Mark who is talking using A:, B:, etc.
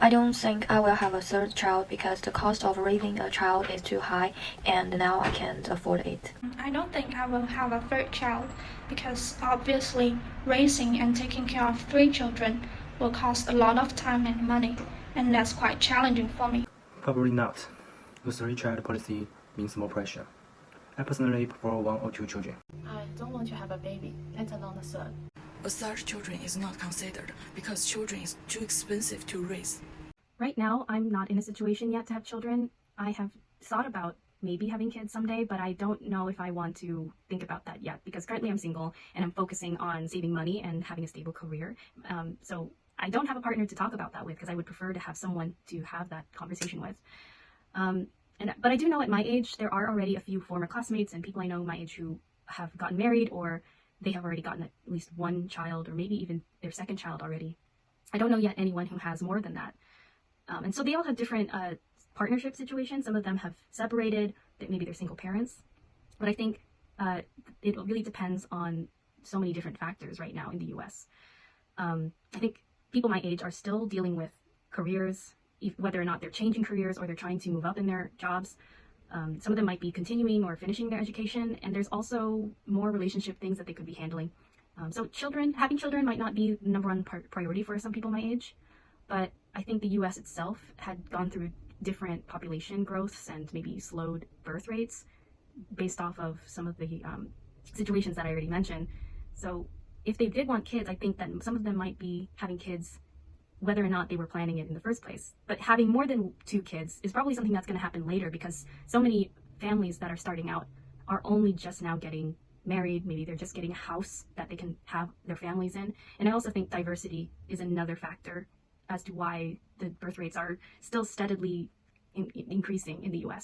A: I don't think I will have a third child because the cost of raising a child is too high and now I can't afford it.
B: I don't think I will have a third child because obviously raising and taking care of three children will cost a lot of time and money, and that's quite challenging for me.
C: Probably not. The three-child policy means more pressure. I personally prefer one or two children.
D: I don't want to have a baby, let alone a third.
E: A third children is not considered because children is too expensive to raise.
F: Right now, I'm not in a situation yet to have children. I have thought about maybe having kids someday, but I don't know if I want to think about that yet because currently I'm single and I'm focusing on saving money and having a stable career. So I don't have a partner to talk about that with because I would prefer to have someone to have that conversation with. But I do know at my age, there are already a few former classmates and people I know my age who have gotten married or they have already gotten at least one child or maybe even their second child already. I don't know yet anyone who has more than that. And so they all have different partnership situations. Some of them have separated, that maybe they're single parents. But I think it really depends on so many different factors right now in the US. I think people my age are still dealing with careers, whether or not they're changing careers or they're trying to move up in their jobs. Some of them might be continuing or finishing their education, and there's also more relationship things that they could be handling. So having children might not be the number one priority for some people my age, but I think the US itself had gone through different population growths and maybe slowed birth rates based off of some of the situations that I already mentioned. So if they did want kids, I think that some of them might be having kids whether or not they were planning it in the first place. But having more than two kids is probably something that's going to happen later because so many families that are starting out are only just now getting married. Maybe they're just getting a house that they can have their families in. And I also think diversity is another factor as to why the birth rates are still steadily increasing in the US.